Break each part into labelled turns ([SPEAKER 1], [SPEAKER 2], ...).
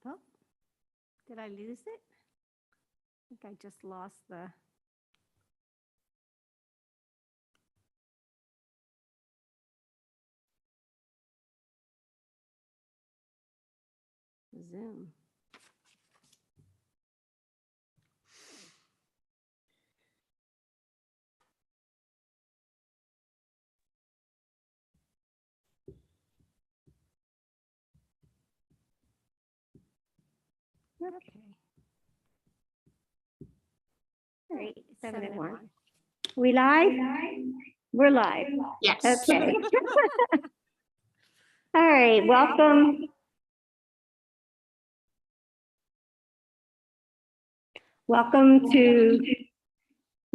[SPEAKER 1] Oh, did I lose it? I think I just lost the. Zoom. Okay. All right, 7:01. We live? We're live.
[SPEAKER 2] Yes.
[SPEAKER 1] Okay. All right, welcome. Welcome to,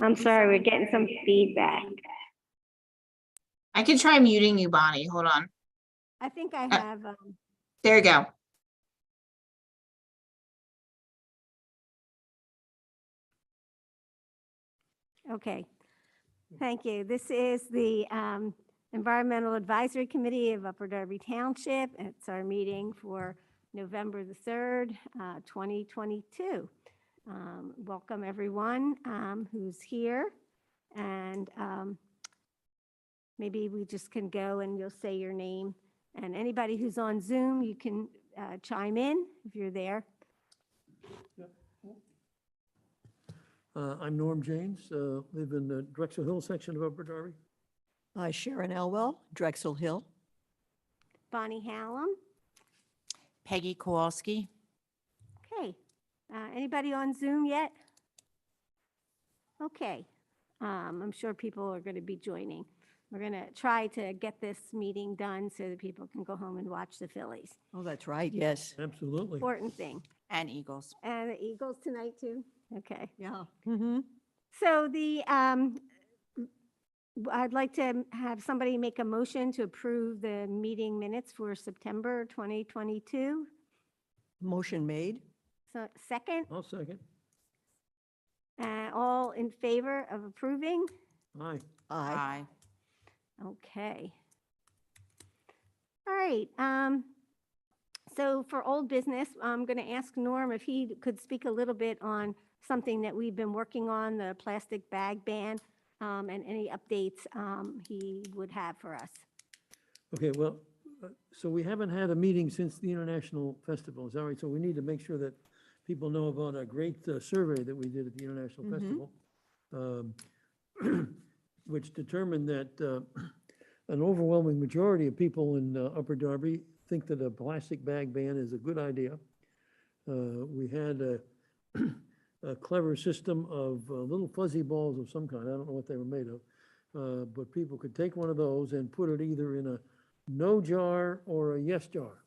[SPEAKER 1] I'm sorry, we're getting some feedback.
[SPEAKER 2] I can try muting you, Bonnie. Hold on.
[SPEAKER 1] I think I have,
[SPEAKER 2] There you go.
[SPEAKER 1] okay. Thank you. This is the Environmental Advisory Committee of Upper Darby Township. It's our meeting for November the 3rd, 2022. Welcome everyone who's here, and maybe we just can go and you'll say your name, and anybody who's on Zoom, you can chime in if you're there.
[SPEAKER 3] I'm Norm James, live in the Drexel Hill section of Upper Darby.
[SPEAKER 4] Sharon Elwell, Drexel Hill.
[SPEAKER 1] Bonnie Hallam.
[SPEAKER 5] Peggy Kowalski.
[SPEAKER 1] Okay. Anybody on Zoom yet? Okay. I'm sure people are going to be joining. We're going to try to get this meeting done so that people can go home and watch the Phillies.
[SPEAKER 4] Oh, that's right, yes.
[SPEAKER 3] Absolutely.
[SPEAKER 1] Important thing.
[SPEAKER 5] And Eagles.
[SPEAKER 1] And the Eagles tonight too? Okay.
[SPEAKER 4] Yeah.
[SPEAKER 1] So I'd like to have somebody make a motion to approve the meeting minutes for September 2022.
[SPEAKER 4] Motion made.
[SPEAKER 1] So second,
[SPEAKER 3] I'll second.
[SPEAKER 1] all in favor of approving?
[SPEAKER 3] Aye.
[SPEAKER 4] Aye.
[SPEAKER 1] Okay. All right. So for old business, I'm going to ask Norm if he could speak a little bit on something that we've been working on, the plastic bag ban, and any updates he would have for us.
[SPEAKER 3] Okay, well, so we haven't had a meeting since the International Festival, is that right? So we need to make sure that people know about a great survey that we did at the International Festival, which determined that an overwhelming majority of people in Upper Darby think that a plastic bag ban is a good idea. We had a clever system of little fuzzy balls of some kind. I don't know what they were made of. But people could take one of those and put it either in a no jar or a yes jar.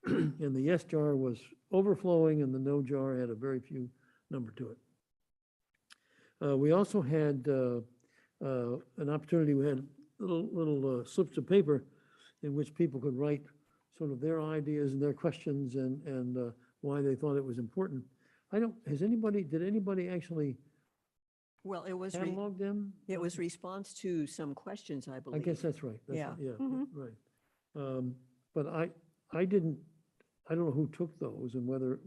[SPEAKER 3] And the yes jar was overflowing and the no jar had a very few number to it. We also had an opportunity, we had little slips of paper in which people could write sort of their ideas and their questions and why they thought it was important. Did anybody actually
[SPEAKER 4] Well, it was,
[SPEAKER 3] catalog them?
[SPEAKER 4] it was response to some questions, I
[SPEAKER 3] I
[SPEAKER 4] believe.
[SPEAKER 3] guess that's right.
[SPEAKER 4] Yeah.
[SPEAKER 3] Right. But I don't know who took those and whether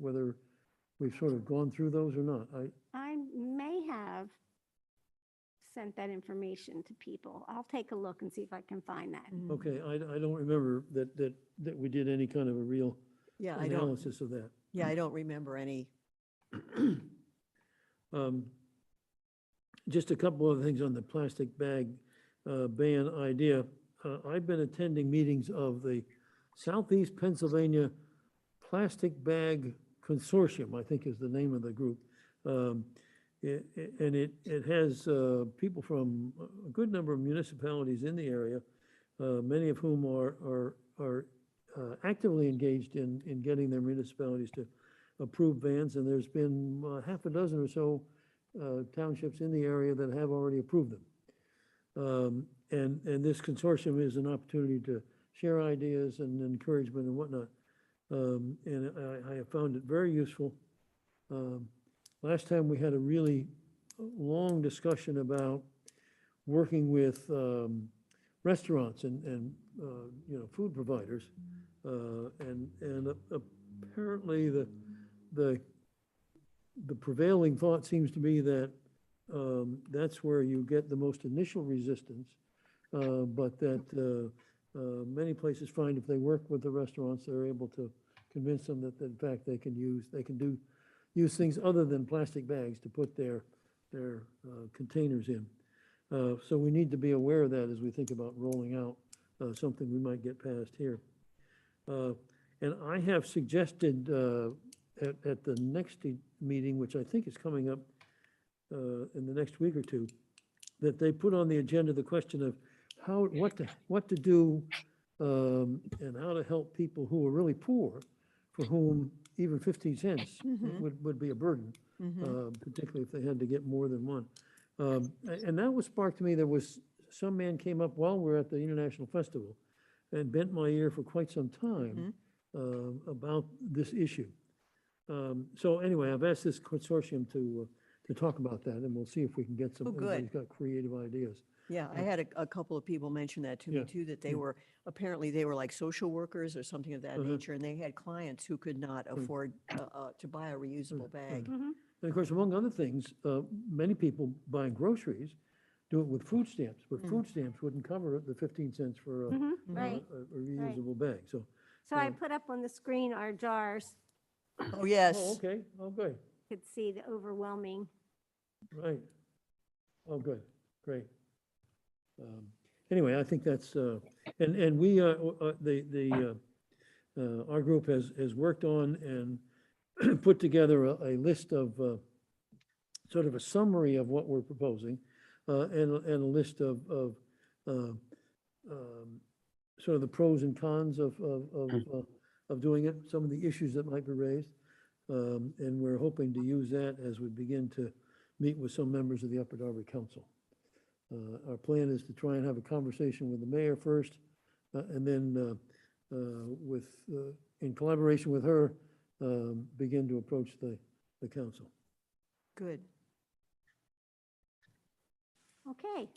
[SPEAKER 3] we've sort of gone through those or not.
[SPEAKER 1] I may have sent that information to people. I'll take a look and see if I can find that.
[SPEAKER 3] Okay, I don't remember that we did any kind of a real
[SPEAKER 4] Yeah, I don't,
[SPEAKER 3] analysis of that.
[SPEAKER 4] yeah, I don't remember any.
[SPEAKER 3] Just a couple of things on the plastic bag ban idea. I've been attending meetings of the Southeast Pennsylvania Plastic Bag Consortium, I think is the name of the group. And it has people from a good number of municipalities in the area, many of whom are actively engaged in getting their municipalities to approve bans, and there's been half a dozen or so townships in the area that have already approved them. And this consortium is an opportunity to share ideas and encouragement and whatnot. And I have found it very useful. Last time we had a really long discussion about working with restaurants and food providers. And apparently the prevailing thought seems to be that that's where you get the most initial resistance, but that many places find if they work with the restaurants, they're able to convince them that in fact they can use things other than plastic bags to put their containers in. So we need to be aware of that as we think about rolling out something we might get past here. And I have suggested at the next meeting, which I think is coming up in the next week or two, that they put on the agenda the question of what to do and how to help people who are really poor, for whom even 15 cents would be a burden, particularly if they had to get more than one. And that was sparked to me. There was some man came up while we were at the International Festival and bent my ear for quite some time about this issue. So anyway, I've asked this consortium to talk about that, and we'll see if we can get some,
[SPEAKER 4] Oh, good.
[SPEAKER 3] everybody's got creative ideas.
[SPEAKER 4] Yeah, I had a couple of people mention that to me
[SPEAKER 3] Yeah,
[SPEAKER 4] too, that they
[SPEAKER 3] yeah.
[SPEAKER 4] were, apparently they were like social workers or something of that
[SPEAKER 3] Uh-huh.
[SPEAKER 4] nature, and they had clients who could not afford to buy a reusable bag.
[SPEAKER 1] Mhm.
[SPEAKER 3] And of course, among other things, many people buying groceries do it with food stamps, but food stamps wouldn't cover the 15 cents for a
[SPEAKER 1] Right.
[SPEAKER 3] a reusable bag, so.
[SPEAKER 1] So I put up on the screen our jars.
[SPEAKER 4] Oh, yes.
[SPEAKER 3] Oh, okay, oh, good,
[SPEAKER 1] Could see the overwhelming.
[SPEAKER 3] right. Oh, good, great. Anyway, I think that's, and we, our group has worked on and put together a list of, sort of a summary of what we're proposing, and a list of, sort of the pros and cons of doing it, some of the issues that might be raised. And we're hoping to use that as we begin to meet with some members of the Upper Darby Council. Our plan is to try and have a conversation with the mayor first, and then in collaboration with her, begin to approach the council.
[SPEAKER 4] Good.
[SPEAKER 1] Okay,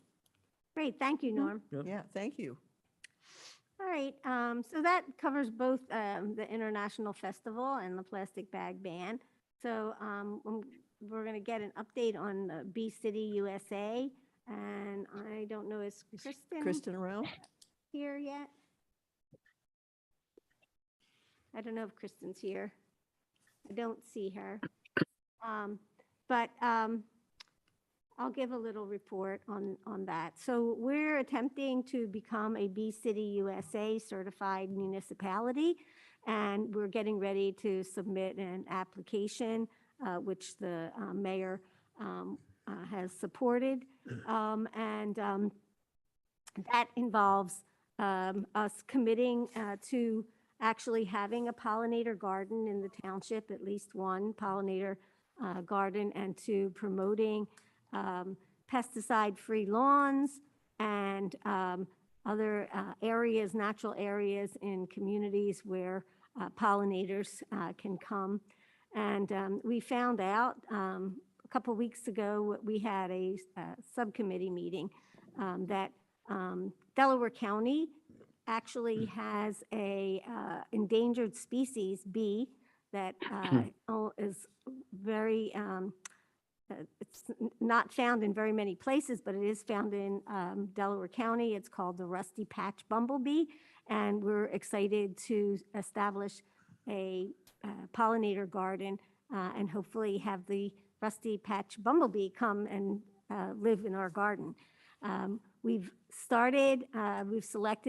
[SPEAKER 1] great, thank you, Norm.
[SPEAKER 3] Yep.
[SPEAKER 4] Yeah, thank you.
[SPEAKER 1] All right, so that covers both the International Festival and the plastic bag ban. So we're going to get an update on Bee City USA, and I don't know, is
[SPEAKER 4] Kristen around?
[SPEAKER 1] here yet? I don't know if Kristen's here. I don't see her. But I'll give a little report on that. So we're attempting to become a Bee City USA certified municipality, and we're getting ready to submit an application, which the mayor has supported. And that involves us committing to actually having a pollinator garden in the township, at least one pollinator garden, and to promoting pesticide-free lawns and other areas, natural areas in communities where pollinators can come. And we found out a couple weeks ago, we had a subcommittee meeting that Delaware County actually has a endangered species bee that is very, it's not found in very many places, but it is found in Delaware County. It's called the rusty patch bumblebee, and we're excited to establish a pollinator garden and hopefully have the rusty patch bumblebee come and live in our garden. We've selected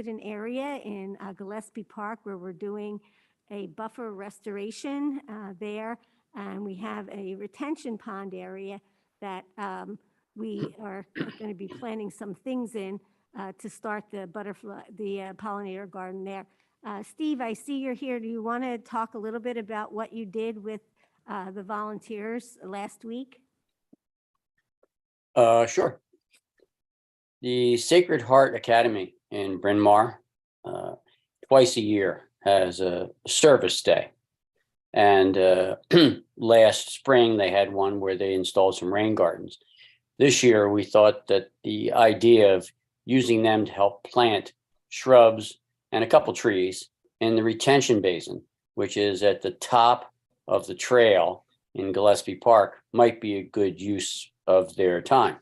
[SPEAKER 1] an area in Gillespie Park where we're doing a buffer restoration there, and we have a retention pond area that we are going to be planting some things in to start the pollinator garden there. Steve, I see you're here. Do you want to talk a little bit about what you did with the volunteers last week?
[SPEAKER 6] Sure. The Sacred Heart Academy in Bryn Mawr, twice a year has a service day. And last spring, they had one where they installed some rain gardens. This year, we thought that the idea of using them to help plant shrubs and a couple trees in the retention basin which is at the top of the trail in Gillespie Park, might be a good use of their time.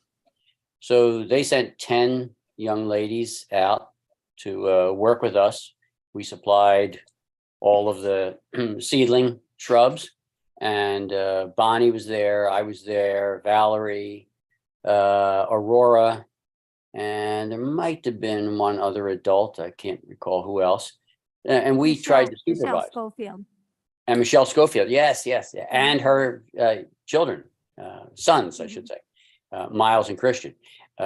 [SPEAKER 6] So they sent 10 young ladies out to work with us. We supplied all of the seedling shrubs, and Bonnie was there, I was there, Valerie, Aurora, and there might have been one other adult. I can't recall who else. And we tried to
[SPEAKER 1] Michelle
[SPEAKER 6] supervise.
[SPEAKER 1] Schofield.
[SPEAKER 6] And Michelle Schofield, yes, and her children, sons, I should say, Miles and Christian.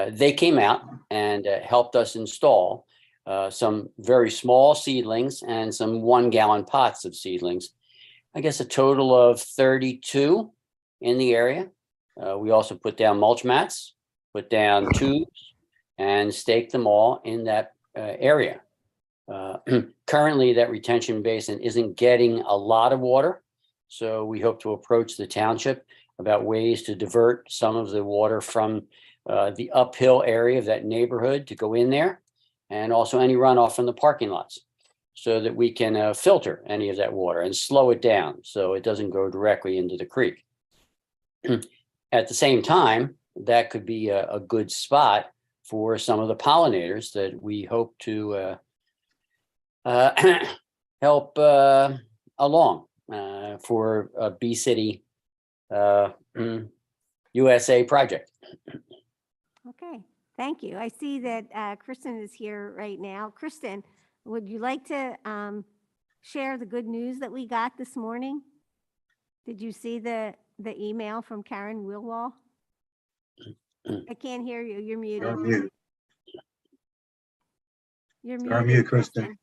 [SPEAKER 6] They came out and helped us install some very small seedlings and some 1-gallon pots of seedlings. I guess a total of 32 in the area. We also put down mulch mats, put down tubes, and staked them all in that area. Currently, that retention basin isn't getting a lot of water, so we hope to approach the township about ways to divert some of the water from the uphill area of that neighborhood to go in there, and also any runoff from the parking lots, so that we can filter any of that water and slow it down so it doesn't go directly into the creek. At the same time, that could be a good spot for some of the pollinators that we hope to help along for a Bee City USA project.
[SPEAKER 1] Okay, thank you. I see that Kristen is here right now. Kristen, would you like to share the good news that we got this morning? Did you see the email from Karen Willwall? I can't hear you. You're muted.
[SPEAKER 7] You're on mute.
[SPEAKER 1] You're
[SPEAKER 7] You're on
[SPEAKER 1] muted,
[SPEAKER 7] mute, Kristen.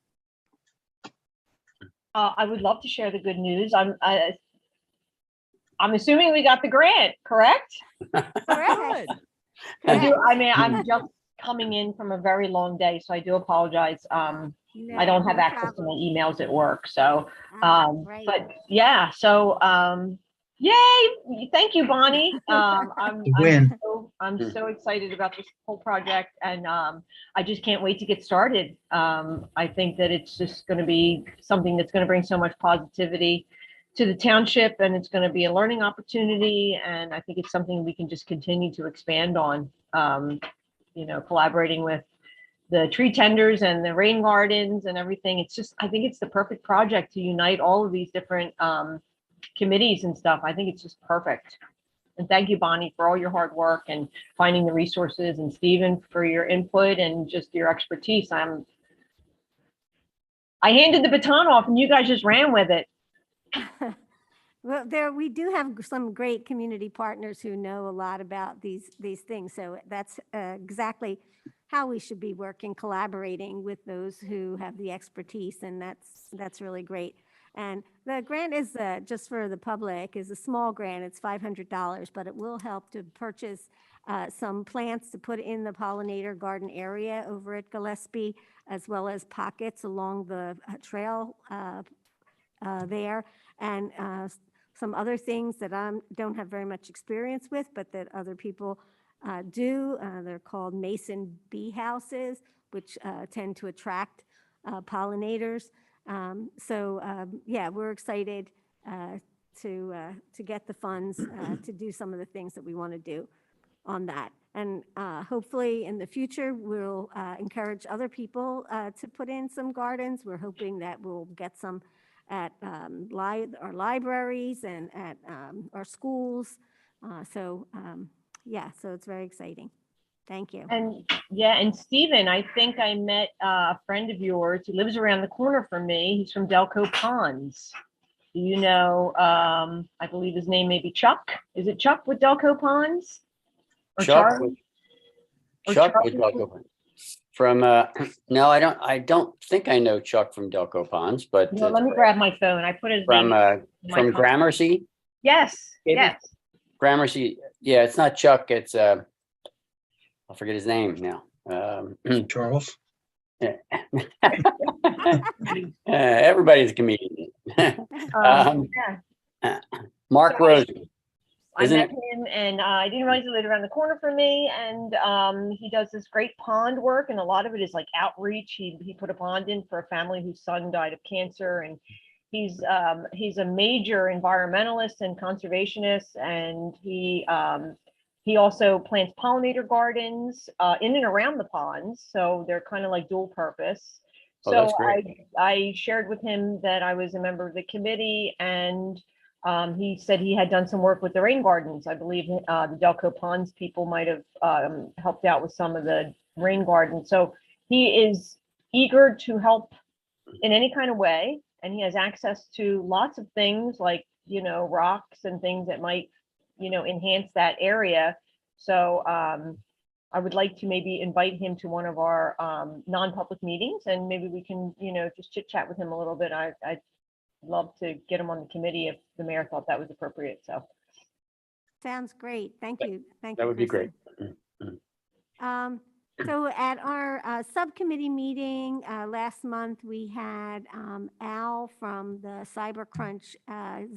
[SPEAKER 8] I would love to share the good news. I'm assuming we got the grant, correct?
[SPEAKER 1] Correct.
[SPEAKER 8] I'm just coming in from a very long day, so I do apologize. I don't have access to my emails at work, so,
[SPEAKER 1] Right.
[SPEAKER 8] but yeah, so, yay, thank you, Bonnie. I'm
[SPEAKER 7] Win.
[SPEAKER 8] so excited about this whole project, and I just can't wait to get started. I think that it's just going to be something that's going to bring so much positivity to the township, and it's going to be a learning opportunity, and I think it's something we can just continue to expand on, collaborating with the tree tenders and the rain gardens and everything. It's just, I think it's the perfect project to unite all of these different committees and stuff. I think it's just perfect. And thank you, Bonnie, for all your hard work and finding the resources, and Stephen for your input and just your expertise. I handed the baton off and you guys just ran with it.
[SPEAKER 1] Well, we do have some great community partners who know a lot about these things. So that's exactly how we should be working, collaborating with those who have the expertise, and that's really great. And the grant is just for the public, is a small grant. It's $500, but it will help to purchase some plants to put in the pollinator garden area over at Gillespie, as well as pockets along the trail there, and some other things that I don't have very much experience with, but that other people do. They're called mason bee houses, which tend to attract pollinators. Yeah, we're excited to get the funds to do some of the things that we want to do on that. And hopefully in the future, we'll encourage other people to put in some gardens. We're hoping that we'll get some at our libraries and at our schools. Yeah, so it's very exciting. Thank you.
[SPEAKER 8] And yeah, and Stephen, I think I met a friend of yours who lives around the corner from me. He's from Delco Ponds. Do you know, I believe his name may be Chuck. Is it Chuck with Delco Ponds? Or
[SPEAKER 6] Chuck
[SPEAKER 8] Charlie? Or
[SPEAKER 6] Chuck
[SPEAKER 8] Charlie?
[SPEAKER 6] with Delco Ponds. From no, I don't think I know Chuck from Delco Ponds, but
[SPEAKER 8] No, let me grab my phone. I put his
[SPEAKER 6] from
[SPEAKER 8] name. in my
[SPEAKER 6] from
[SPEAKER 8] phone.
[SPEAKER 6] Gramercy.
[SPEAKER 8] Yes,
[SPEAKER 6] Maybe?
[SPEAKER 8] yes.
[SPEAKER 6] Gramercy, yeah, it's not Chuck, it's I'll forget his name now.
[SPEAKER 7] Charles.
[SPEAKER 6] Everybody's a comedian.
[SPEAKER 8] Yeah.
[SPEAKER 6] Mark
[SPEAKER 8] So
[SPEAKER 6] Rosen.
[SPEAKER 8] I
[SPEAKER 6] Isn't
[SPEAKER 8] met
[SPEAKER 6] it?
[SPEAKER 8] him, and I didn't realize he lived around the corner from me, and he does this great pond work, and a lot of it is like outreach. He put a pond in for a family whose son died of cancer, and He's a major environmentalist and conservationist, and he also plants pollinator gardens in and around the ponds, so they're kind of like dual purpose.
[SPEAKER 6] Oh,
[SPEAKER 8] So
[SPEAKER 6] that's great.
[SPEAKER 8] I shared with him that I was a member of the committee, and he said he had done some work with the rain gardens. I believe the Delco Ponds people might have helped out with some of the rain gardens. So he is eager to help in any kind of way, and he has access to lots of things like, rocks and things that might, enhance that area. So I would like to maybe invite him to one of our non-public meetings, and maybe we can, just chit chat with him a little bit. I'd love to get him on the committee if the mayor thought that was appropriate. So
[SPEAKER 1] Sounds great. Thank you. Thank you.
[SPEAKER 6] That would be great.
[SPEAKER 1] Kristen. So at our subcommittee meeting last month, we had Al from the Cybercrunch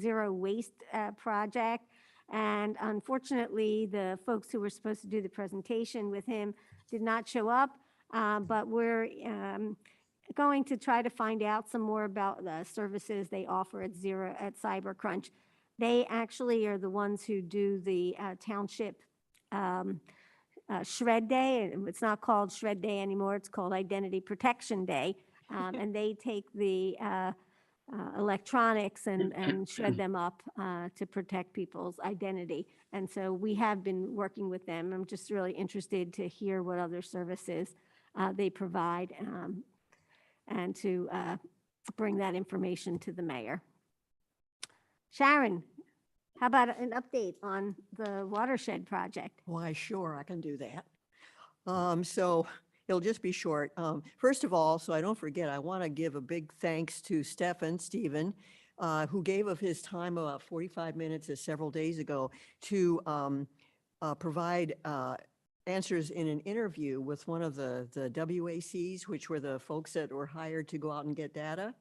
[SPEAKER 1] Zero Waste Project. And unfortunately, the folks who were supposed to do the presentation with him did not show up. But we're going to try to find out some more about the services they offer at Cybercrunch. They actually are the ones who do the township Shred Day. It's not called Shred Day anymore. It's called Identity Protection Day. And they take the electronics and shred them up to protect people's identity. And so we have been working with them. I'm just really interested to hear what other services they provide and to bring that information to the mayor. Sharon, how about an update on the watershed project?
[SPEAKER 4] Why, sure, I can do that. So it'll just be short. First of all, so I don't forget, I want to give a big thanks to Stephen, who gave of his time about 45 minutes several days ago to provide answers in an interview with one of the WACs, which were the folks that were hired to go out and get data.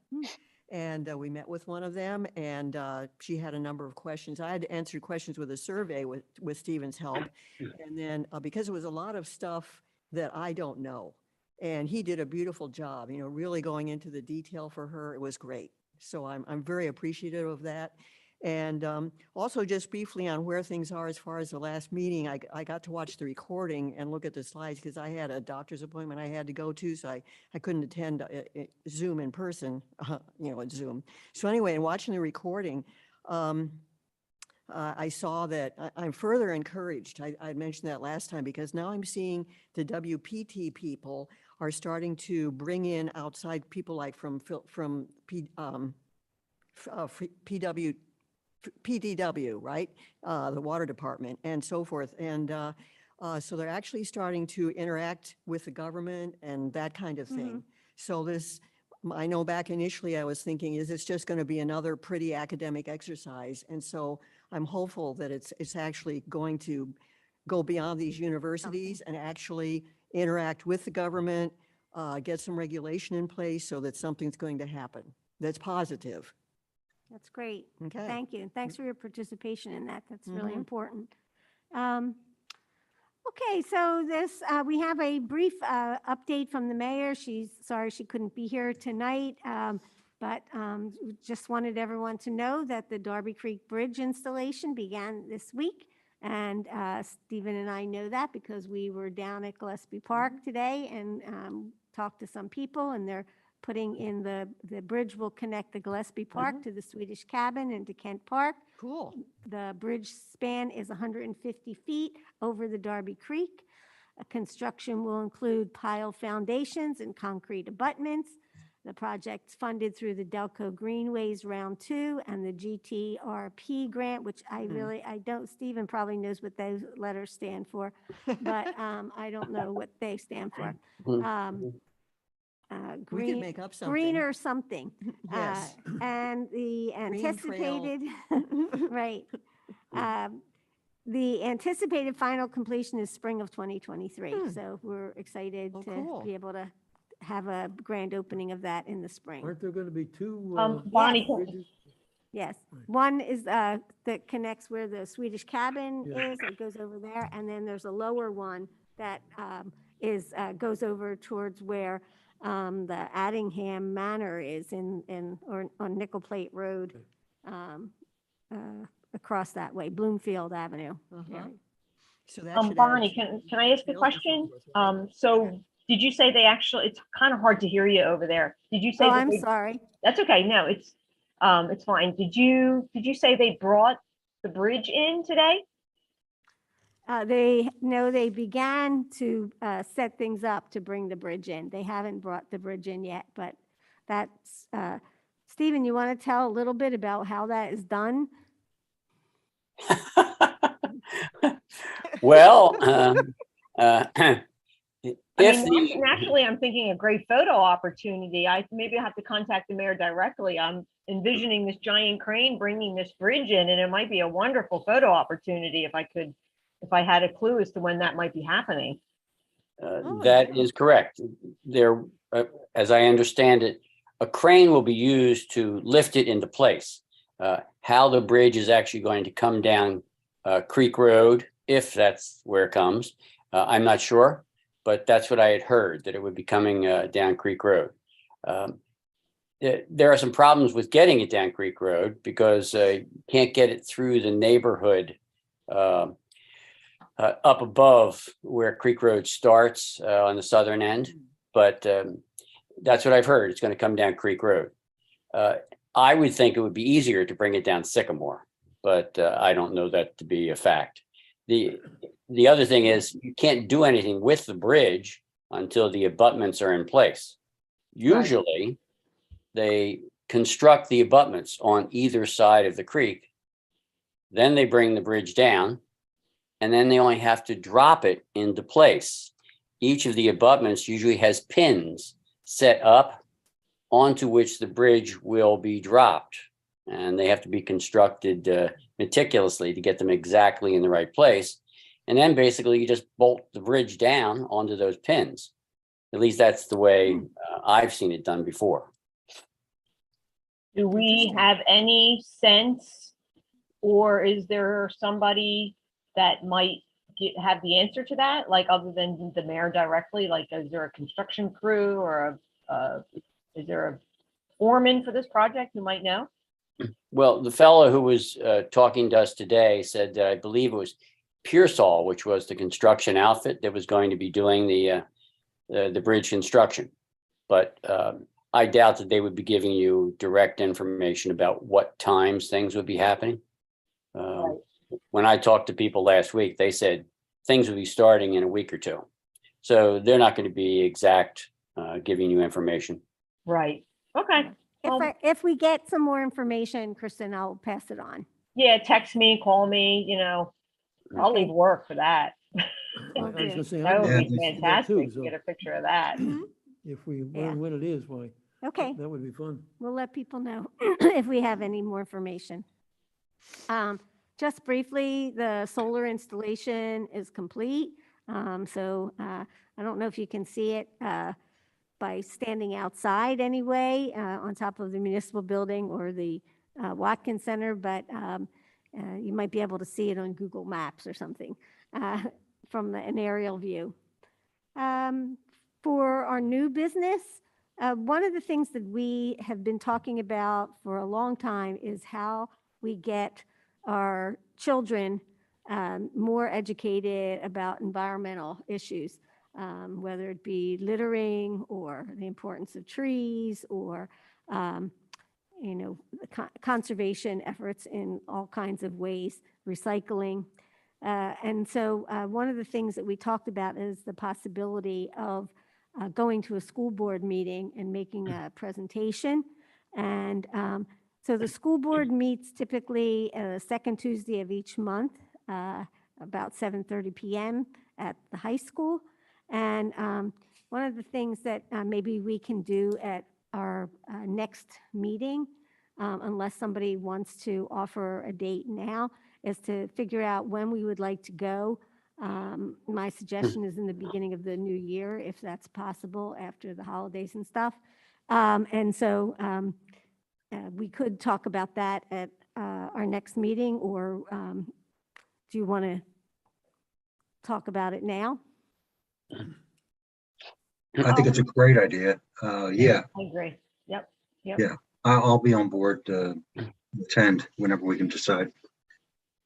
[SPEAKER 4] And we met with one of them, and she had a number of questions. I had to answer questions with a survey with Stephen's help. And then because it was a lot of stuff that I don't know, and he did a beautiful job, really going into the detail for her. It was great. So I'm very appreciative of that. And also just briefly on where things are as far as the last meeting, I got to watch the recording and look at the slides because I had a doctor's appointment I had to go to, so I couldn't attend Zoom in person, at Zoom. So anyway, in watching the recording, I saw that I'm further encouraged. I mentioned that last time because now I'm seeing the WPT people are starting to bring in outside people like from PDW, right? The water department and so forth. And so they're actually starting to interact with the government and that kind of thing. So this, I know back initially I was thinking, is this just going to be another pretty academic exercise? And so I'm hopeful that it's actually going to go beyond these universities and actually interact with the government, get some regulation in place so that something's going to happen that's positive.
[SPEAKER 1] That's great.
[SPEAKER 4] Okay.
[SPEAKER 1] Thank you. Thanks for your participation in that. That's really
[SPEAKER 4] Mhm.
[SPEAKER 1] important. Okay, so we have a brief update from the mayor. She's sorry she couldn't be here tonight, but just wanted everyone to know that the Darby Creek Bridge installation began this week. And Stephen and I know that because we were down at Gillespie Park today and talked to some people, and they're putting in the bridge will connect the Gillespie Park to the Swedish Cabin and to Kent Park.
[SPEAKER 4] Cool.
[SPEAKER 1] The bridge span is 150 feet over the Darby Creek. Construction will include pile foundations and concrete abutments. The project's funded through the Delco Greenways Round 2 and the GTRP grant, which I don't, Stephen probably knows what those letters stand for, but I don't know what they stand for.
[SPEAKER 4] We could make up something.
[SPEAKER 1] Greener something.
[SPEAKER 4] Yes.
[SPEAKER 1] And the
[SPEAKER 4] Green trail.
[SPEAKER 1] anticipated, right. The anticipated final completion is spring of 2023. So we're excited
[SPEAKER 4] Oh,
[SPEAKER 1] to
[SPEAKER 4] cool.
[SPEAKER 1] be able to have a grand opening of that in the spring.
[SPEAKER 3] Aren't there going to be two
[SPEAKER 8] Bonnie,
[SPEAKER 3] bridges?
[SPEAKER 1] Yes. One is that connects where the Swedish Cabin
[SPEAKER 3] Yeah.
[SPEAKER 1] is. It goes over there. And then there's a lower one that goes over towards where the Addingham Manor is or on Nickel Plate Road, across that way, Bloomfield Avenue.
[SPEAKER 4] Uh-huh. So that should add
[SPEAKER 8] Bonnie,
[SPEAKER 4] some
[SPEAKER 8] can I ask a
[SPEAKER 4] sales
[SPEAKER 8] question?
[SPEAKER 4] numbers.
[SPEAKER 8] So did you say they actually, it's kind of hard to hear you over there. Did you say
[SPEAKER 1] Oh,
[SPEAKER 8] that
[SPEAKER 1] I'm
[SPEAKER 8] they-
[SPEAKER 1] sorry.
[SPEAKER 8] That's okay. No, it's fine. Did you say they brought the bridge in today?
[SPEAKER 1] They began to set things up to bring the bridge in. They haven't brought the bridge in yet, but that's, Stephen, you want to tell a little bit about how that is done?
[SPEAKER 6] Well,
[SPEAKER 8] I
[SPEAKER 6] if
[SPEAKER 8] mean,
[SPEAKER 6] the,
[SPEAKER 8] naturally, I'm thinking a great photo opportunity. Maybe I have to contact the mayor directly. I'm envisioning this giant crane bringing this bridge in, and it might be a wonderful photo opportunity if I had a clue as to when that might be happening.
[SPEAKER 4] Oh,
[SPEAKER 6] that
[SPEAKER 4] yeah.
[SPEAKER 6] is correct. There, as I understand it, a crane will be used to lift it into place. How the bridge is actually going to come down Creek Road, if that's where it comes, I'm not sure, but that's what I had heard, that it would be coming down Creek Road. There are some problems with getting it down Creek Road because you can't get it through the neighborhood up above where Creek Road starts on the southern end. But that's what I've heard. It's going to come down Creek Road. I would think it would be easier to bring it down Sycamore, but I don't know that to be a fact. The other thing is you can't do anything with the bridge until the abutments are in place. Usually they construct the abutments on either side of the creek. Then they bring the bridge down, and then they only have to drop it into place. Each of the abutments usually has pins set up onto which the bridge will be dropped. And they have to be constructed meticulously to get them exactly in the right place. And then basically you just bolt the bridge down onto those pins. At least that's the way I've seen it done before.
[SPEAKER 8] Do we have any sense, or is there somebody that might have the answer to that? Like other than the mayor directly, like is there a construction crew or is there a foreman for this project who might know?
[SPEAKER 6] Well, the fellow who was talking to us today said that I believe it was Pearsall, which was the construction outfit that was going to be doing the bridge construction. But I doubt that they would be giving you direct information about what times things would be happening.
[SPEAKER 8] Right.
[SPEAKER 6] When I talked to people last week, they said things would be starting in a week or two. So they're not going to be exact giving you information.
[SPEAKER 8] Right. Okay.
[SPEAKER 1] If we get some more information, Kristen, I'll pass it on.
[SPEAKER 8] Yeah, text me, call me, I'll leave work for that.
[SPEAKER 3] I was
[SPEAKER 1] Okay.
[SPEAKER 3] gonna say,
[SPEAKER 8] That
[SPEAKER 3] I'd
[SPEAKER 8] would
[SPEAKER 3] like
[SPEAKER 8] be
[SPEAKER 3] to see that
[SPEAKER 8] fantastic
[SPEAKER 3] too,
[SPEAKER 8] to
[SPEAKER 3] so
[SPEAKER 8] get a picture of that.
[SPEAKER 3] if we
[SPEAKER 1] Yeah.
[SPEAKER 3] learn when it is, why,
[SPEAKER 1] Okay,
[SPEAKER 3] that would be fun.
[SPEAKER 1] we'll let people know if we have any more information. Just briefly, the solar installation is complete. So I don't know if you can see it by standing outside anyway, on top of the municipal building or the Watkins Center, but you might be able to see it on Google Maps or something from an aerial view. For our new business, one of the things that we have been talking about for a long time is how we get our children more educated about environmental issues, whether it be littering or the importance of trees or conservation efforts in all kinds of ways, recycling. And so one of the things that we talked about is the possibility of going to a school board meeting and making a presentation. And so the school board meets typically second Tuesday of each month, about 7:30 p.m. at the high school. And one of the things that maybe we can do at our next meeting, unless somebody wants to offer a date now, is to figure out when we would like to go. My suggestion is in the beginning of the new year, if that's possible, after the holidays and stuff. And so we could talk about that at our next meeting, or do you want to talk about it now?
[SPEAKER 7] I think it's a great idea. Yeah,
[SPEAKER 8] I agree. Yep.
[SPEAKER 7] yeah. I'll be on board to attend whenever we can decide.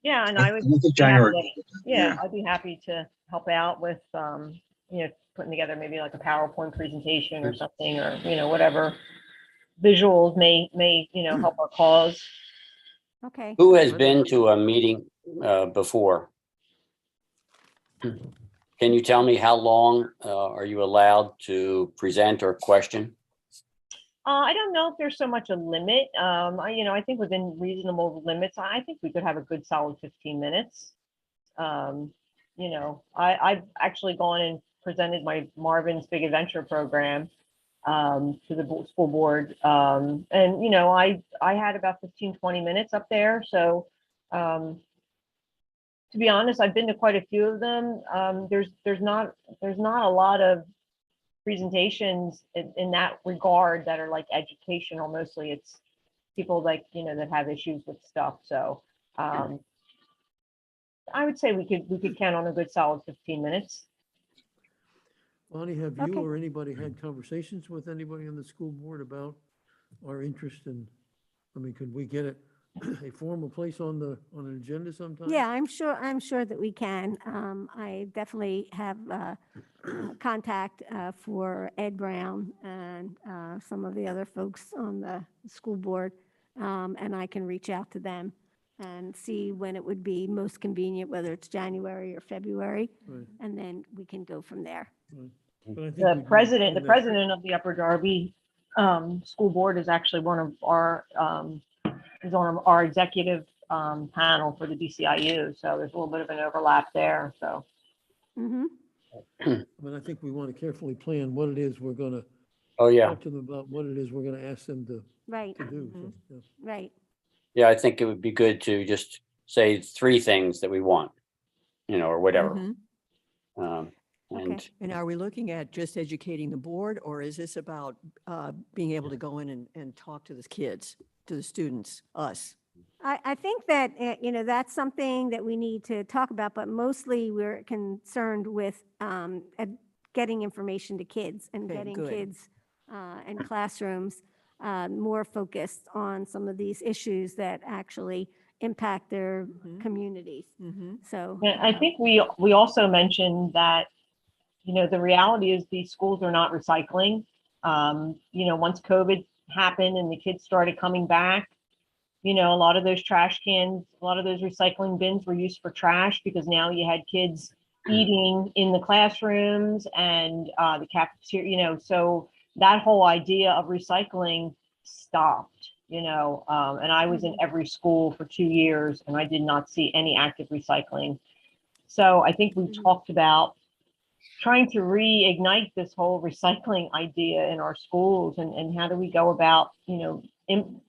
[SPEAKER 8] Yeah, and I would
[SPEAKER 7] think
[SPEAKER 8] be happy
[SPEAKER 7] January.
[SPEAKER 8] to, yeah, I'd be happy to help out with, putting together maybe like a PowerPoint presentation or something, or, whatever visuals may, help our cause.
[SPEAKER 1] Okay.
[SPEAKER 6] Who has been to a meeting before? Can you tell me how long are you allowed to present or question?
[SPEAKER 8] I don't know if there's so much a limit. I think within reasonable limits, I think we could have a good solid 15 minutes. I've actually gone and presented my Marvin's Big Adventure program to the school board. And, I had about 15, 20 minutes up there. So to be honest, I've been to quite a few of them. There's not a lot of presentations in that regard that are like educational. Mostly it's people like, that have issues with stuff. So I would say we could count on a good solid 15 minutes.
[SPEAKER 3] Bonnie, have
[SPEAKER 1] Okay.
[SPEAKER 3] you or anybody had conversations with anybody on the school board about our interest in, could we get a formal place on an agenda sometime?
[SPEAKER 1] Yeah, I'm sure that we can. I definitely have contact for Ed Brown and some of the other folks on the school board. And I can reach out to them and see when it would be most convenient, whether it's January or February,
[SPEAKER 3] Right,
[SPEAKER 1] and then we can go from there.
[SPEAKER 3] right. But I think
[SPEAKER 8] The
[SPEAKER 3] we'd
[SPEAKER 8] president
[SPEAKER 3] want that-
[SPEAKER 8] of the Upper Darby School Board is actually one of our is on our executive panel for the DCIU. So there's a little bit of an overlap there. So
[SPEAKER 1] Hmm.
[SPEAKER 3] I think we want to carefully plan what it is we're gonna
[SPEAKER 6] Oh, yeah.
[SPEAKER 3] talk to them about, what it is we're gonna ask them to
[SPEAKER 1] Right,
[SPEAKER 3] do. So, yeah.
[SPEAKER 1] right.
[SPEAKER 6] Yeah, I think it would be good to just say 3 things that we want, or whatever.
[SPEAKER 4] Mhm.
[SPEAKER 6] And
[SPEAKER 1] Okay.
[SPEAKER 4] And are we looking at just educating the board, or is this about being able to go in and talk to the kids, to the students, us?
[SPEAKER 1] I think that, that's something that we need to talk about, but mostly we're concerned with getting information to kids and
[SPEAKER 4] Okay,
[SPEAKER 1] getting
[SPEAKER 4] good.
[SPEAKER 1] kids in classrooms more focused on some of these issues that actually impact their
[SPEAKER 4] Mhm.
[SPEAKER 1] communities.
[SPEAKER 4] Mm-hmm.
[SPEAKER 1] So.
[SPEAKER 8] and I think we also mentioned that, the reality is these schools are not recycling. Once COVID happened and the kids started coming back, a lot of those trash cans, a lot of those recycling bins were used for trash because now you had kids eating in the classrooms and the cafeteria, so that whole idea of recycling stopped, and I was in every school for 2 years and I did not see any active recycling. So I think we
[SPEAKER 1] Mhm.
[SPEAKER 8] talked about trying to reignite this whole recycling idea in our schools and how do we go about,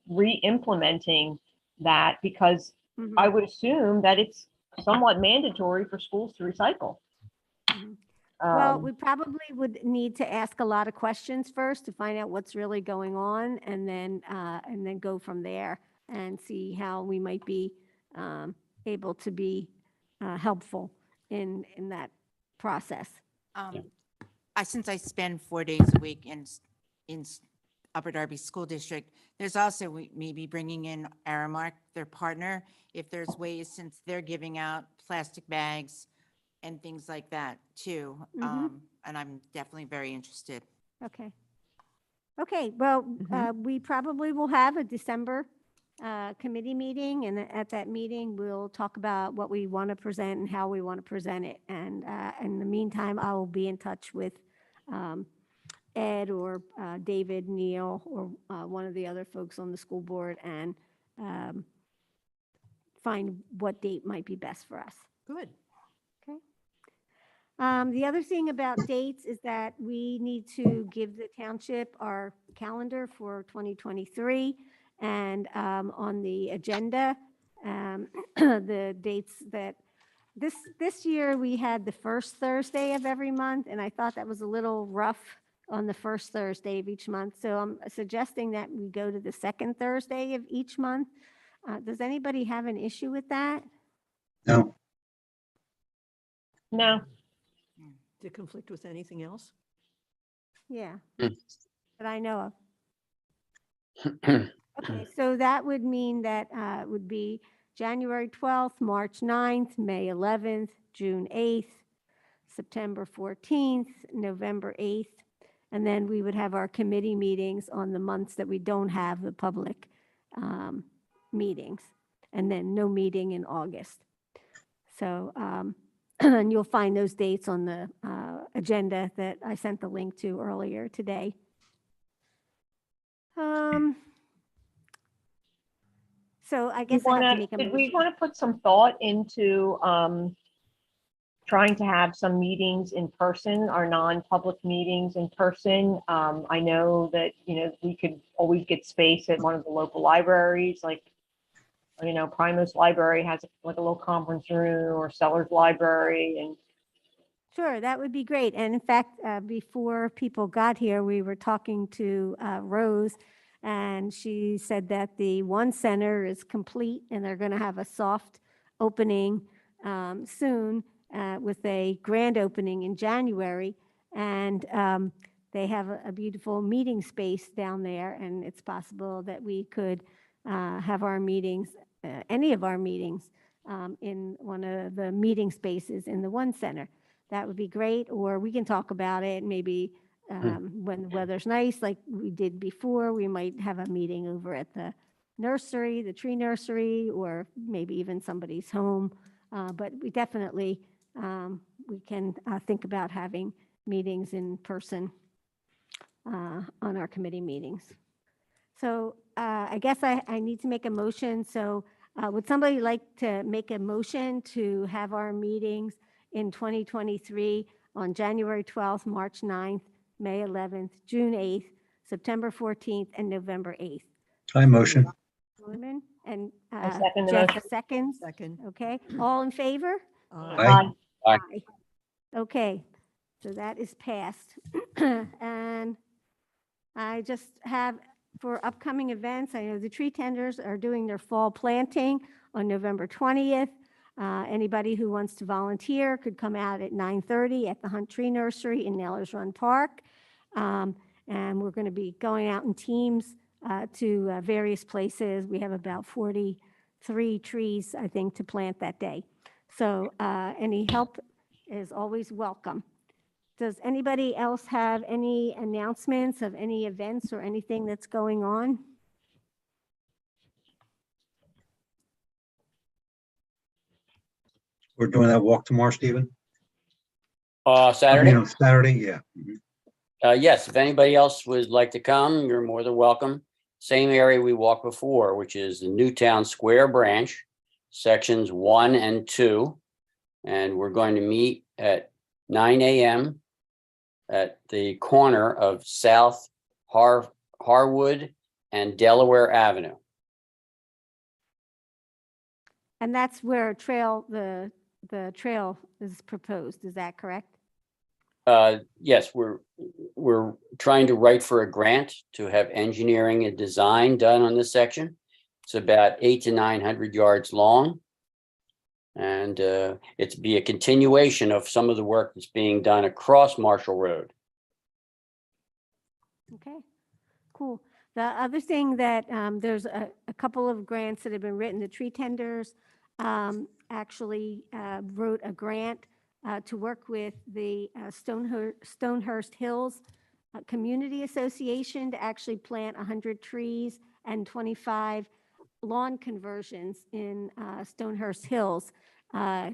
[SPEAKER 8] re-implementing that, because
[SPEAKER 1] Mhm.
[SPEAKER 8] I would assume that it's somewhat mandatory for schools to recycle.
[SPEAKER 1] Mhm. Well,
[SPEAKER 8] Um,
[SPEAKER 1] we probably would need to ask a lot of questions first to find out what's really going on, and then go from there and see how we might be able to be helpful in that process.
[SPEAKER 5] Since I spend 4 days a week in Upper Darby School District, there's also maybe bringing in Aramark, their partner, if there's ways, since they're giving out plastic bags and things like that too.
[SPEAKER 1] Mhm.
[SPEAKER 5] And I'm definitely very interested.
[SPEAKER 1] Okay. Okay, well, we probably will have a December committee meeting, and at that meeting, we'll talk about what we want to present and how we want to present it. And in the meantime, I will be in touch with Ed or David, Neil, or one of the other folks on the school board and find what date might be best for us.
[SPEAKER 4] Good.
[SPEAKER 1] The other thing about dates is that we need to give the township our calendar for 2023. And on the agenda, the dates that, this year we had the first Thursday of every month, and I thought that was a little rough on the first Thursday of each month. So I'm suggesting that we go to the second Thursday of each month. Does anybody have an issue with that?
[SPEAKER 7] No,
[SPEAKER 8] no,
[SPEAKER 4] Does it conflict with anything else?
[SPEAKER 1] Yeah,
[SPEAKER 6] Mm.
[SPEAKER 1] that I know of. Okay, so that would mean that it would be January 12th, March 9th, May 11th, June 8th, September 14th, November 8th, and then we would have our committee meetings on the months that we don't have the public meetings, and then no meeting in August. So, and you'll find those dates on the agenda that I sent the link to earlier today. So I guess I have to make a
[SPEAKER 8] Did we
[SPEAKER 1] motion.
[SPEAKER 8] want to put some thought into trying to have some meetings in person, our non-public meetings in person? I know that, we could always get space at one of the local libraries, like, Primos Library has like a little conference room, or Sellers Library, and
[SPEAKER 1] Sure, that would be great. And in fact, before people got here, we were talking to Rose, and she said that the one center is complete, and they're going to have a soft opening soon with a grand opening in January. And they have a beautiful meeting space down there, and it's possible that we could have our meetings, any of our meetings, in one of the meeting spaces in the one center. That would be great, or we can talk about it maybe when the weather's nice, like we did before. We might have a meeting over at the nursery, the tree nursery, or maybe even somebody's home. But we definitely, we can think about having meetings in person on our committee meetings. So I guess I need to make a motion. So would somebody like to make a motion to have our meetings in 2023 on January 12th, March 9th, May 11th, June 8th, September 14th, and November 8th?
[SPEAKER 7] I motion.
[SPEAKER 1] Norman and
[SPEAKER 8] I second the
[SPEAKER 1] Jeff
[SPEAKER 8] motion.
[SPEAKER 1] seconds.
[SPEAKER 4] Second.
[SPEAKER 1] Okay, all in favor?
[SPEAKER 7] Aye.
[SPEAKER 6] Aye.
[SPEAKER 1] Okay, so that is passed. And I just have, for upcoming events, I know the tree tenders are doing their fall planting on November 20th. Anybody who wants to volunteer could come out at 9:30 at the Hunt Tree Nursery in Nailers Run Park. And we're going to be going out in teams to various places. We have about 43 trees, I think, to plant that day. So any help is always welcome. Does anybody else have any announcements of any events or anything that's going on?
[SPEAKER 7] We're doing that walk tomorrow, Stephen? I
[SPEAKER 6] Saturday?
[SPEAKER 7] mean, on Saturday, yeah. Mhm.
[SPEAKER 6] Yes, if anybody else would like to come, you're more than welcome. Same area we walked before, which is the Newtown Square branch, sections 1 and 2. And we're going to meet at 9 a.m. at the corner of South Harwood and Delaware Avenue.
[SPEAKER 1] And that's where the trail is proposed, is that correct?
[SPEAKER 6] Yes, we're trying to write for a grant to have engineering and design done on this section. It's about 800 to 900 yards long. And it's be a continuation of some of the work that's being done across Marshall Road.
[SPEAKER 1] Okay, cool. The other thing that there's a couple of grants that have been written. The tree tenders actually wrote a grant to work with the Stonehurst Hills Community Association to actually plant 100 trees and 25 lawn conversions in Stonehurst Hills.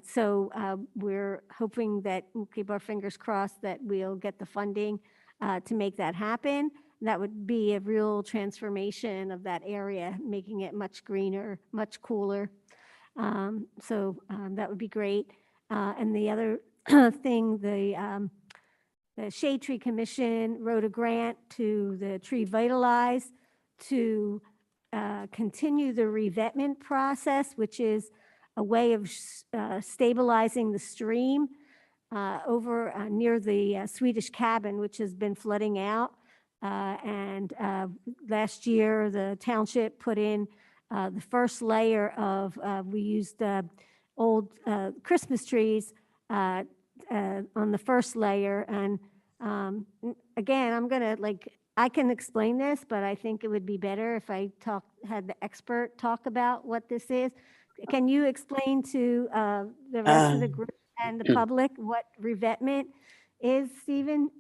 [SPEAKER 1] So we're hoping that, we'll keep our fingers crossed that we'll get the funding to make that happen. That would be a real transformation of that area, making it much greener, much cooler. So that would be great. And the other thing, the Shade Tree Commission wrote a grant to the Tree Vitalize to continue the revetment process, which is a way of stabilizing the stream over near the Swedish cabin, which has been flooding out. And last year, the township put in the first layer of, we used old Christmas trees on the first layer, and Again, I'm gonna I can explain this, but I think it would be better if I had the expert talk about what this is. Can you explain to the rest of the group and the public what revetment is, Stephen?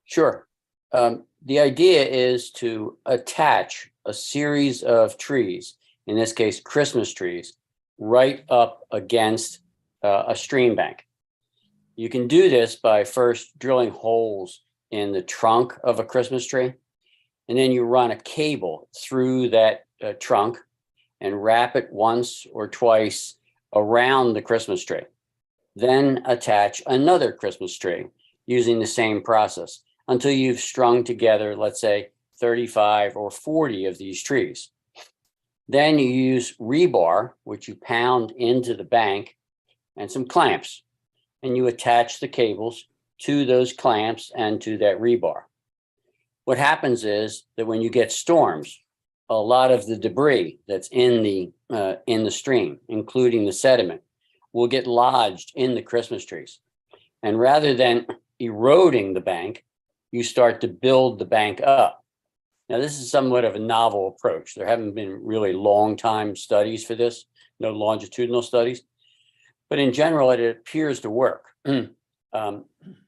[SPEAKER 6] Sure. The idea is to attach a series of trees, in this case, Christmas trees, right up against a stream bank. You can do this by first drilling holes in the trunk of a Christmas tree, and then you run a cable through that trunk and wrap it once or twice around the Christmas tree. Then attach another Christmas tree using the same process until you've strung together, let's say, 35 or 40 of these trees. Then you use rebar, which you pound into the bank, and some clamps, and you attach the cables to those clamps and to that rebar. What happens is that when you get storms, a lot of the debris that's in the stream, including the sediment, will get lodged in the Christmas trees. And rather than eroding the bank, you start to build the bank up. Now, this is somewhat of a novel approach. There haven't been really long time studies for this, no longitudinal studies, but in general, it appears to work.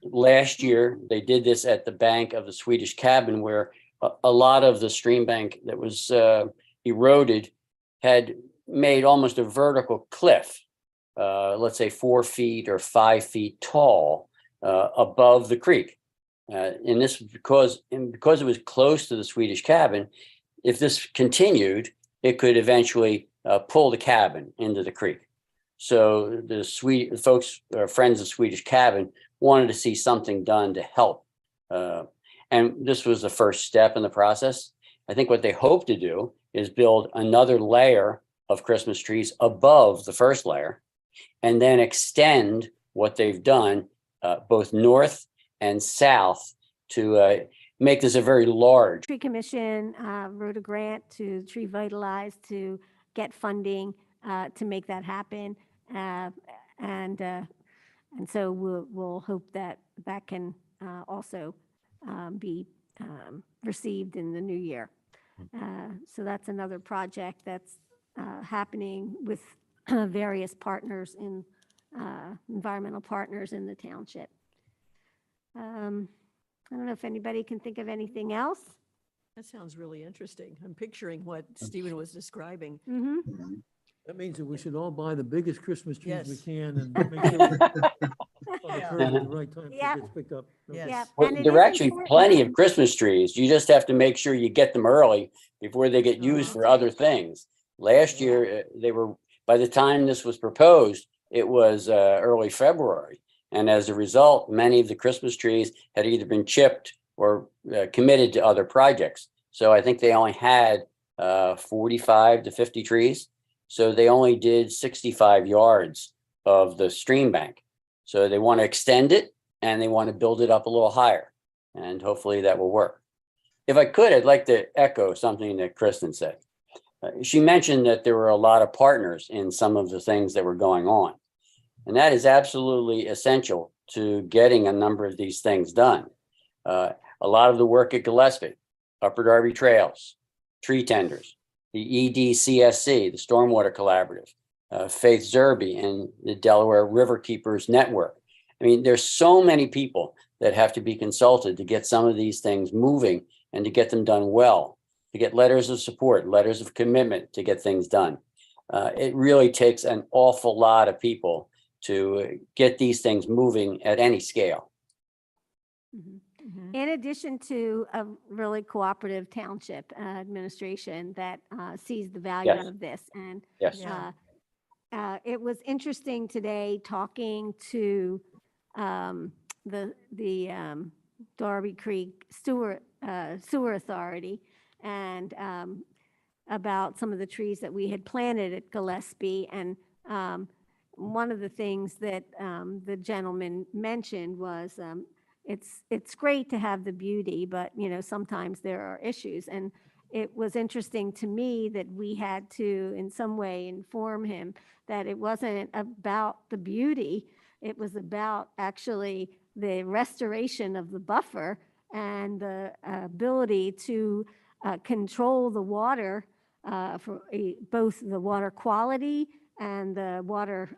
[SPEAKER 6] Last year, they did this at the bank of the Swedish cabin, where a lot of the stream bank that was eroded had made almost a vertical cliff, let's say 4 feet or 5 feet tall above the creek. And this because it was close to the Swedish cabin, if this continued, it could eventually pull the cabin into the creek. So the folks, friends of Swedish cabin, wanted to see something done to help. And this was the first step in the process. I think what they hope to do is build another layer of Christmas trees above the first layer, and then extend what they've done both north and south to make this a very large.
[SPEAKER 1] Tree Commission wrote a grant to Tree Vitalize to get funding to make that happen. And so we'll hope that that can also be received in the new year. So that's another project that's happening with various partners in environmental partners in the township. I don't know if anybody can think of anything else.
[SPEAKER 4] That sounds really interesting. I'm picturing what Stephen was describing.
[SPEAKER 1] Mm-hmm.
[SPEAKER 7] Mhm.
[SPEAKER 3] That means that we should all buy the biggest Christmas trees we
[SPEAKER 4] Yes.
[SPEAKER 3] can and make sure we're on the
[SPEAKER 4] Yeah.
[SPEAKER 3] curve at the right time so
[SPEAKER 1] Yep.
[SPEAKER 3] it gets picked up. Okay.
[SPEAKER 4] Yes.
[SPEAKER 6] Well,
[SPEAKER 1] And it
[SPEAKER 6] there
[SPEAKER 1] is
[SPEAKER 6] are actually
[SPEAKER 1] important.
[SPEAKER 6] plenty of Christmas trees. You just have to make sure you get them early before they get used for other things. Last year, they were, by the time this was proposed, it was early February. And as a result, many of the Christmas trees had either been chipped or committed to other projects. So I think they only had 45 to 50 trees. So they only did 65 yards of the stream bank. So they want to extend it and they want to build it up a little higher. And hopefully that will work. If I could, I'd like to echo something that Kristen said. She mentioned that there were a lot of partners in some of the things that were going on. And that is absolutely essential to getting a number of these things done. A lot of the work at Gillespie, Upper Darby Trails, tree tenders, the EDCSC, the Stormwater Collaborative, Faith Zerby, and the Delaware River Keepers Network. I mean, there's so many people that have to be consulted to get some of these things moving and to get them done well, to get letters of support, letters of commitment to get things done. It really takes an awful lot of people to get these things moving at any scale.
[SPEAKER 1] In addition to a really cooperative township administration that sees the value
[SPEAKER 6] Yes.
[SPEAKER 1] of this. And
[SPEAKER 6] Yes.
[SPEAKER 4] Yeah.
[SPEAKER 1] it was interesting today talking to the Darby Creek Sewer Authority and about some of the trees that we had planted at Gillespie. And one of the things that the gentleman mentioned was it's great to have the beauty, but sometimes there are issues. And it was interesting to me that we had to in some way inform him that it wasn't about the beauty. It was about actually the restoration of the buffer and the ability to control the water for both the water quality and the water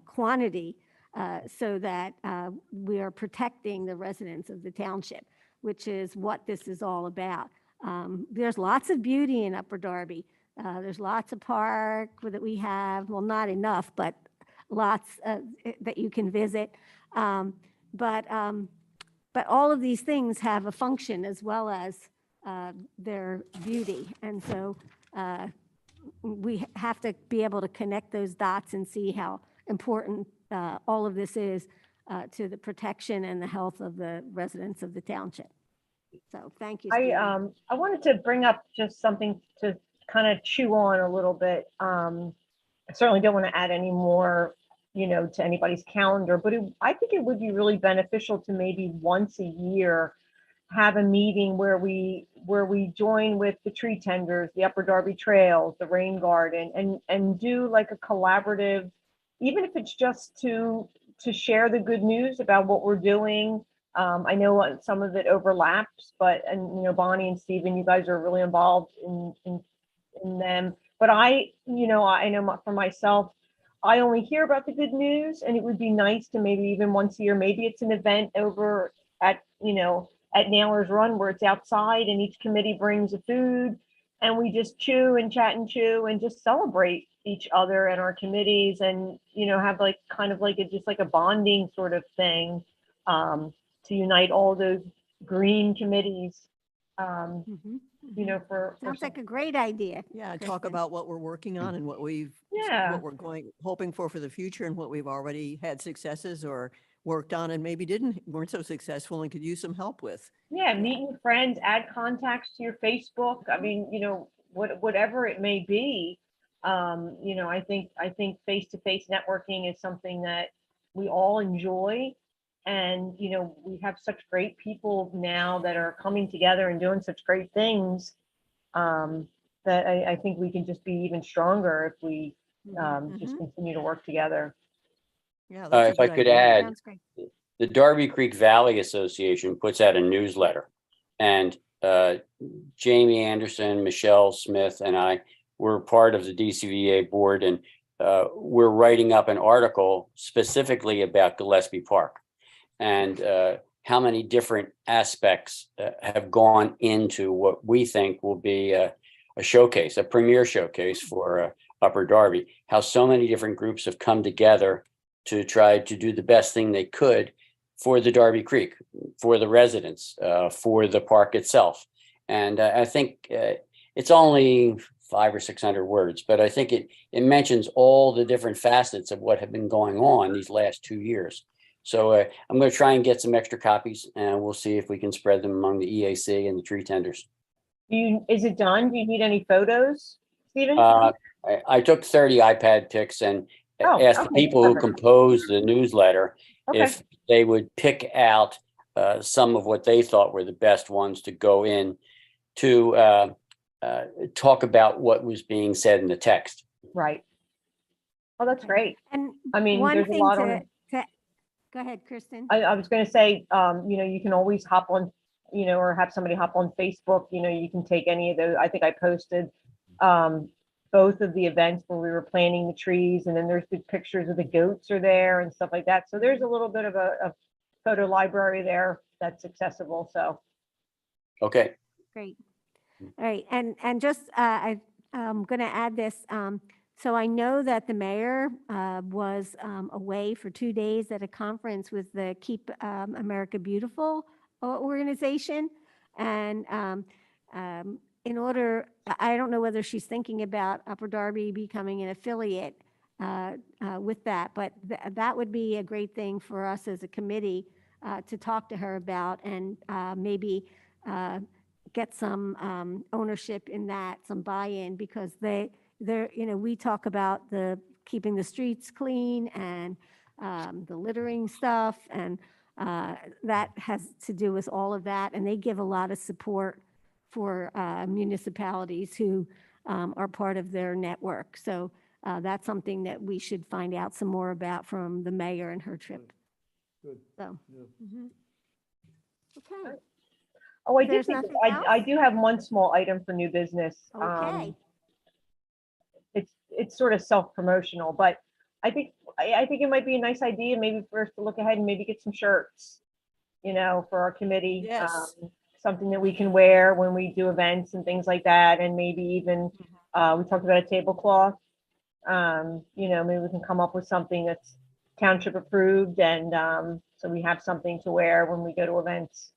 [SPEAKER 1] quantity so that we are protecting the residents of the township, which is what this is all about. There's lots of beauty in Upper Darby. There's lots of park that we have, well, not enough, but lots that you can visit. But all of these things have a function as well as their beauty. And so we have to be able to connect those dots and see how important all of this is to the protection and the health of the residents of the township. So thank you, Stephen.
[SPEAKER 8] I wanted to bring up just something to kind of chew on a little bit. I certainly don't want to add any more, to anybody's calendar, but I think it would be really beneficial to maybe once a year have a meeting where we join with the tree tenders, the Upper Darby Trails, the Rain Garden, and do like a collaborative, even if it's just to share the good news about what we're doing. I know some of it overlaps, but Bonnie and Stephen, you guys are really involved in them. But I know for myself, I only hear about the good news, and it would be nice to maybe even once a year, maybe it's an event over at Nailers Run where it's outside and each committee brings a food and we just chew and chat and chew and just celebrate each other and our committees and, have like kind of like just like a bonding sort of thing to unite all those green committees, for
[SPEAKER 1] Sounds like a great idea.
[SPEAKER 4] Yeah, and talk
[SPEAKER 1] Kristen.
[SPEAKER 4] about what we're working on and what
[SPEAKER 8] Yeah.
[SPEAKER 4] what we're hoping for the future and what we've already had successes or worked on and maybe weren't so successful and could use some help with.
[SPEAKER 8] Yeah, meet new friends, add contacts to your Facebook. I mean, whatever it may be. I think face-to-face networking is something that we all enjoy. And, we have such great people now that are coming together and doing such great things that I think we can just be even stronger if we just continue to work together.
[SPEAKER 4] Yeah, that's a
[SPEAKER 6] If I
[SPEAKER 4] good
[SPEAKER 6] could
[SPEAKER 4] idea.
[SPEAKER 6] add,
[SPEAKER 1] Sounds great.
[SPEAKER 6] the Darby Creek Valley Association puts out a newsletter, and Jamie Anderson, Michelle Smith, and I were part of the DCVA board, and we're writing up an article specifically about Gillespie Park and how many different aspects have gone into what we think will be a showcase, a premier showcase for Upper Darby, how so many different groups have come together to try to do the best thing they could for the Darby Creek, for the residents, for the park itself. And I think it's only 500 or 600 words, but I think it mentions all the different facets of what have been going on these last 2 years. So I'm going to try and get some extra copies, and we'll see if we can spread them among the EAC and the tree tenders.
[SPEAKER 8] Is it done? Do you need any photos, Stephen?
[SPEAKER 6] I took 30 iPad pics and asked the
[SPEAKER 8] okay,
[SPEAKER 6] people who
[SPEAKER 8] perfect.
[SPEAKER 6] composed the newsletter
[SPEAKER 8] Okay.
[SPEAKER 6] if they would pick out some of what they thought were the best ones to go in to talk about what was being said in the text.
[SPEAKER 8] Right. Oh, that's great.
[SPEAKER 1] And
[SPEAKER 8] I mean,
[SPEAKER 1] one
[SPEAKER 8] there's a
[SPEAKER 1] thing
[SPEAKER 8] lot on it.
[SPEAKER 1] go ahead, Kristen.
[SPEAKER 8] I was going to say, you can always hop on, or have somebody hop on Facebook. You can take any of those. I think I posted both of the events where we were planting the trees, and then there's the pictures of the goats are there and stuff like that. So there's a little bit of a photo library there that's accessible. So.
[SPEAKER 6] Okay.
[SPEAKER 1] Great. All right. And just, I'm going to add this. So I know that the mayor was away for 2 days at a conference with the Keep America Beautiful organization. And in order, I don't know whether she's thinking about Upper Darby becoming an affiliate with that, but that would be a great thing for us as a committee to talk to her about and maybe get some ownership in that, some buy-in, because we talk about keeping the streets clean and the littering stuff, and that has to do with all of that. And they give a lot of support for municipalities who are part of their network. So that's something that we should find out some more about from the mayor and her trip.
[SPEAKER 3] Good.
[SPEAKER 1] So.
[SPEAKER 3] Yeah.
[SPEAKER 1] mhm. Okay,
[SPEAKER 8] Oh, I
[SPEAKER 1] If
[SPEAKER 8] did
[SPEAKER 1] there's
[SPEAKER 8] think,
[SPEAKER 1] nothing
[SPEAKER 8] I
[SPEAKER 1] else?
[SPEAKER 8] do have one small item for new business.
[SPEAKER 1] okay.
[SPEAKER 8] It's sort of self-promotional, but I think it might be a nice idea maybe for us to look ahead and maybe get some shirts, for our committee.
[SPEAKER 4] Yes.
[SPEAKER 8] Something that we can wear when we do events and things like that, and maybe even, we talked about a tablecloth. Maybe we can come up with something that's township approved, and, so we have something to wear when we go to events.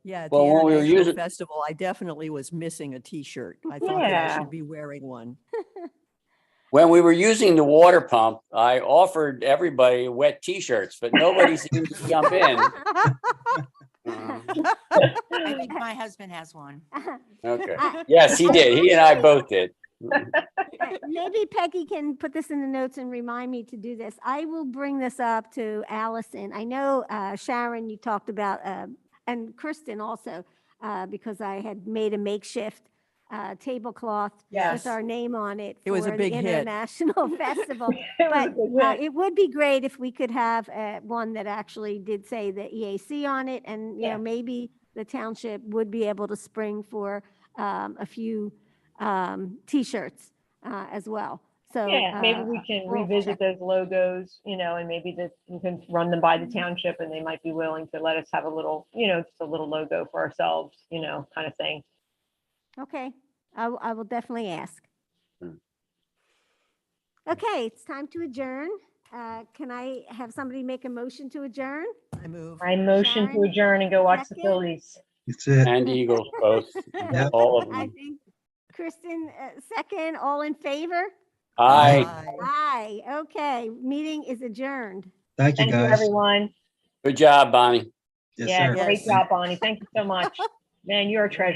[SPEAKER 4] Yeah, at the
[SPEAKER 6] Well, when we were
[SPEAKER 4] International
[SPEAKER 6] using-
[SPEAKER 4] Festival, I definitely was missing a T-shirt. I thought that I
[SPEAKER 8] Yeah.
[SPEAKER 4] should be wearing one.
[SPEAKER 6] When we were using the water pump, I offered everybody wet T-shirts, but nobody seemed to jump in.
[SPEAKER 5] I think my husband has one.
[SPEAKER 6] Okay.
[SPEAKER 1] I-
[SPEAKER 6] Yes, he did. He and I both did.
[SPEAKER 1] Maybe Peggy can put this in the notes and remind me to do this. I will bring this up to Allison. I know, Sharon, you talked about, and Kristen also, because I had made a makeshift tablecloth
[SPEAKER 4] Yes.
[SPEAKER 1] with our name on it.
[SPEAKER 4] It was a
[SPEAKER 1] for
[SPEAKER 4] big
[SPEAKER 1] the
[SPEAKER 4] hit.
[SPEAKER 1] International Festival.
[SPEAKER 8] It was a
[SPEAKER 1] But
[SPEAKER 8] big hit.
[SPEAKER 1] it would be great if we could have one that actually did say the EAC on it, and,
[SPEAKER 8] Yeah.
[SPEAKER 1] maybe the township would be able to spring for a few T-shirts as well. So.
[SPEAKER 8] Yeah, maybe we can
[SPEAKER 1] we'll
[SPEAKER 8] revisit
[SPEAKER 1] check.
[SPEAKER 8] those logos, and maybe that we can run them by the township, and they might be willing to let us have a little, just a little logo for ourselves, kind of thing.
[SPEAKER 1] Okay, I will definitely ask.
[SPEAKER 6] Hmm.
[SPEAKER 1] Okay, it's time to adjourn. Can I have somebody make a motion to adjourn?
[SPEAKER 4] I move.
[SPEAKER 8] I motion to
[SPEAKER 1] Sharon,
[SPEAKER 8] adjourn and go watch the
[SPEAKER 1] second?
[SPEAKER 8] Phillies.
[SPEAKER 7] It's it.
[SPEAKER 6] And Eagles, both,
[SPEAKER 7] Yep.
[SPEAKER 6] all of
[SPEAKER 1] I
[SPEAKER 6] them.
[SPEAKER 1] think Kristen, second, all in favor?
[SPEAKER 6] Aye.
[SPEAKER 4] Aye.
[SPEAKER 1] Aye, okay, meeting is adjourned.
[SPEAKER 7] Thank you,
[SPEAKER 8] Thank you,
[SPEAKER 7] guys.
[SPEAKER 8] everyone.
[SPEAKER 6] Good job, Bonnie.
[SPEAKER 7] Yes,
[SPEAKER 8] Yeah,
[SPEAKER 7] sir.
[SPEAKER 8] great
[SPEAKER 4] Yes.
[SPEAKER 8] job, Bonnie. Thank you so much. Man, you're a treasure.